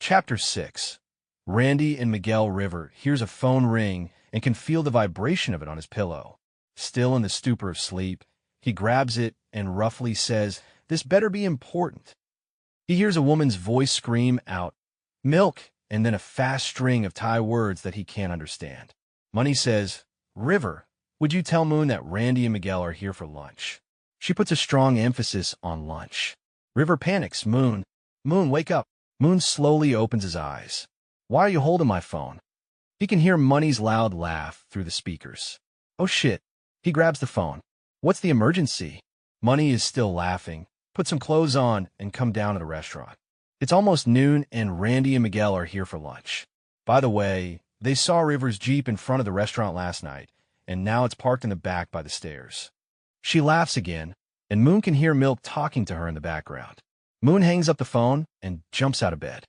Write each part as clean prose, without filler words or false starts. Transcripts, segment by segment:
Chapter 6. Randy and Miguel River hears a phone ring and can feel the vibration of it on his pillow. Still in the stupor of sleep, he grabs it and roughly says, "This better be important." He hears a woman's voice scream out, "Milk," and then a fast string of Thai words that he can't understand. Money says, "River, would you tell Moon that Randy and Miguel are here for lunch?" She puts a strong emphasis on lunch. River panics. Moon, wake up." Moon slowly opens his eyes. "Why are you holding my phone?" He can hear Money's loud laugh through the speakers. "Oh shit." He grabs the phone. "What's the emergency?" Money is still laughing. "Put some clothes on and come down to the restaurant. It's almost noon and Randy and Miguel are here for lunch. By the way, they saw River's Jeep in front of the restaurant last night, and now it's parked in the back by the stairs." She laughs again, and Moon can hear Milk talking to her in the background. Moon hangs up the phone and jumps out of bed.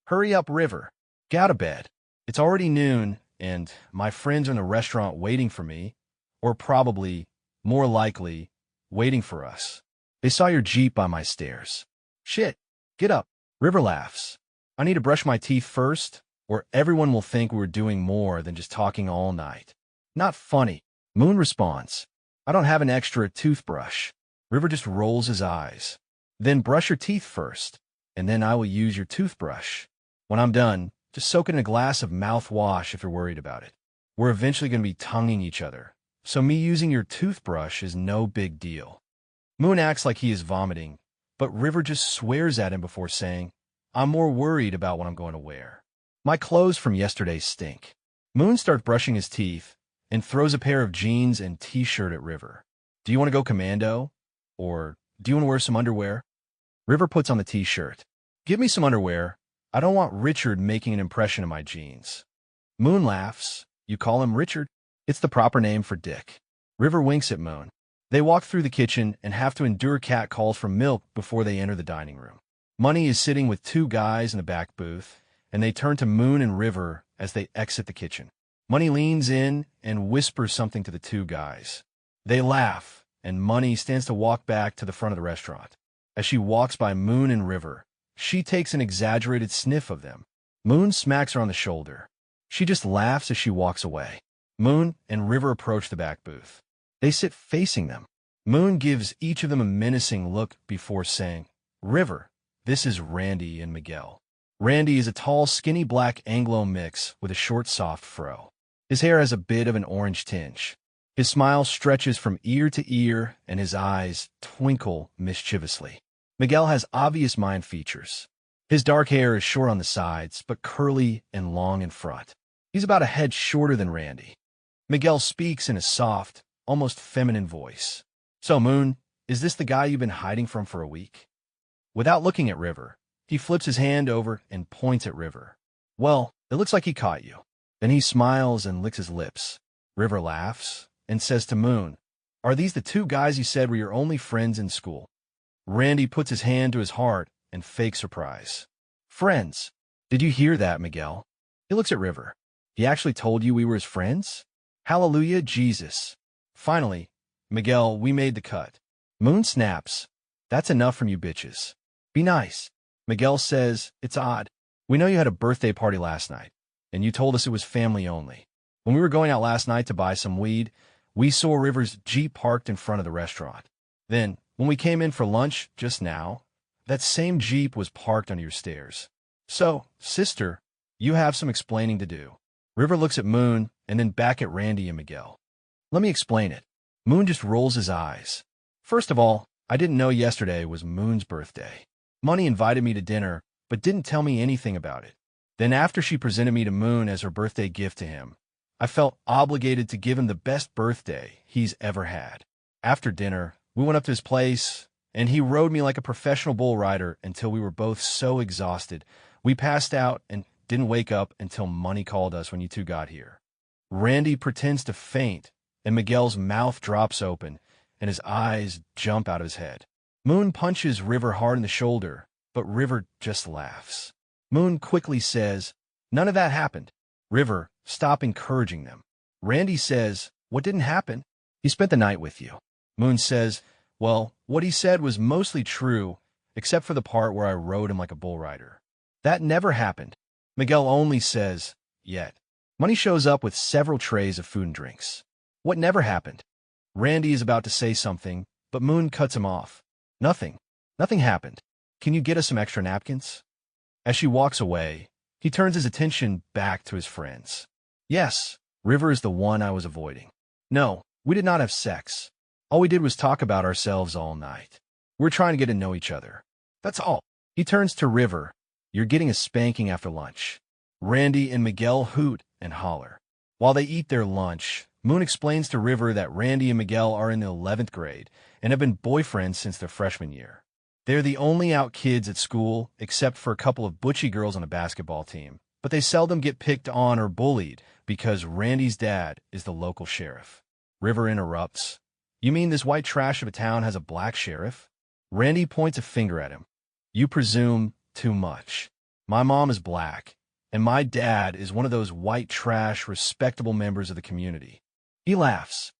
"Hurry up, River. Get out of bed. It's already noon, and my friends are in the restaurant waiting for me, or probably, more likely, waiting for us. They saw your Jeep by my stairs." "Shit. Get up." River laughs. "I need to brush my teeth first, or everyone will think we were doing more than just talking all night." "Not funny." Moon responds. "I don't have an extra toothbrush." River just rolls his eyes. "Then brush your teeth first, and then I will use your toothbrush. When I'm done, just soak it in a glass of mouthwash if you're worried about it. We're eventually going to be tonguing each other, so me using your toothbrush is no big deal." Moon acts like he is vomiting, but River just swears at him before saying, "I'm more worried about what I'm going to wear. My clothes from yesterday stink." Moon starts brushing his teeth and throws a pair of jeans and t-shirt at River. "Do you want to go commando? Or do you want to wear some underwear?" River puts on the t-shirt. "Give me some underwear. I don't want Richard making an impression of my jeans." Moon laughs. "You call him Richard?" "It's the proper name for Dick." River winks at Moon. They walk through the kitchen and have to endure cat calls from Milk before they enter the dining room. Money is sitting with two guys in the back booth, and they turn to Moon and River as they exit the kitchen. Money leans in and whispers something to the two guys. They laugh, and Money stands to walk back to the front of the restaurant. As she walks by Moon and River, she takes an exaggerated sniff of them. Moon smacks her on the shoulder. She just laughs as she walks away. Moon and River approach the back booth. They sit facing them. Moon gives each of them a menacing look before saying, "River, this is Randy and Miguel." Randy is a tall, skinny black Anglo mix with a short, soft fro. His hair has a bit of an orange tinge. His smile stretches from ear to ear, and his eyes twinkle mischievously. Miguel has obvious mind features. His dark hair is short on the sides, but curly and long in front. He's about a head shorter than Randy. Miguel speaks in a soft, almost feminine voice. "So, Moon, is this the guy you've been hiding from for a week?" Without looking at River, he flips his hand over and points at River. "Well, it looks like he caught you." Then he smiles and licks his lips. River laughs and says to Moon, "Are these the two guys you said were your only friends in school?" Randy puts his hand to his heart and fakes surprise. "Friends? Did you hear that, Miguel?" He looks at River. "He actually told you we were his friends? Hallelujah, Jesus." Finally, "Miguel, we made the cut." Moon snaps, "That's enough from you bitches. Be nice." Miguel says, "It's odd. We know you had a birthday party last night, and you told us it was family only. When we were going out last night to buy some weed, we saw River's Jeep parked in front of the restaurant. Then, when we came in for lunch just now, that same Jeep was parked under your stairs. So, sister, you have some explaining to do." River looks at Moon and then back at Randy and Miguel. "Let me explain it." Moon just rolls his eyes. "First of all, I didn't know yesterday was Moon's birthday. Money invited me to dinner, but didn't tell me anything about it. Then after she presented me to Moon as her birthday gift to him, I felt obligated to give him the best birthday he's ever had. After dinner, we went up to his place, and he rode me like a professional bull rider until we were both so exhausted. We passed out and didn't wake up until Money called us when you two got here." Randy pretends to faint, and Miguel's mouth drops open, and his eyes jump out of his head. Moon punches River hard in the shoulder, but River just laughs. Moon quickly says, "None of that happened." River, stop encouraging them. Randy says, "What didn't happen?" "He spent the night with you." Moon says, "Well, what he said was mostly true, except for the part where I rode him like a bull rider." That never happened. Miguel only says, yet. Money shows up with several trays of food and drinks. What never happened? Randy is about to say something, but Moon cuts him off. Nothing. Nothing happened. Can you get us some extra napkins? As she walks away, he turns his attention back to his friends. Yes, River is the one I was avoiding. No, we did not have sex. All we did was talk about ourselves all night. We're trying to get to know each other. That's all. He turns to River. You're getting a spanking after lunch. Randy and Miguel hoot and holler. While they eat their lunch, Moon explains to River that Randy and Miguel are in the 11th grade and have been boyfriends since their freshman year. They're the only out kids at school, except for a couple of butchy girls on a basketball team, but they seldom get picked on or bullied because Randy's dad is the local sheriff. River interrupts. You mean this white trash of a town has a black sheriff? Randy points a finger at him. You presume too much. My mom is black, and my dad is one of those white trash, respectable members of the community. He laughs.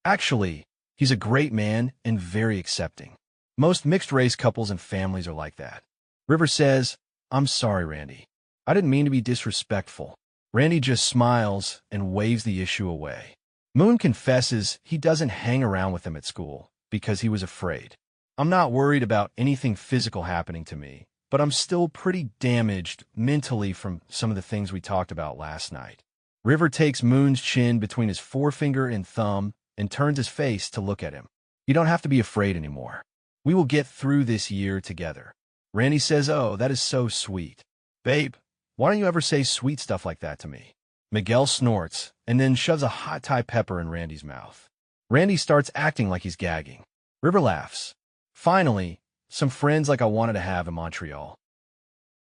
Actually, he's a great man and very accepting. Most mixed-race couples and families are like that. River says, I'm sorry, Randy. I didn't mean to be disrespectful. Randy just smiles and waves the issue away. Moon confesses he doesn't hang around with them at school because he was afraid. I'm not worried about anything physical happening to me, but I'm still pretty damaged mentally from some of the things we talked about last night. River takes Moon's chin between his forefinger and thumb and turns his face to look at him. You don't have to be afraid anymore. We will get through this year together. Randy says, oh, that is so sweet. Babe, why don't you ever say sweet stuff like that to me? Miguel snorts and then shoves a hot Thai pepper in Randy's mouth. Randy starts acting like he's gagging. River laughs. Finally, some friends like I wanted to have in Montreal.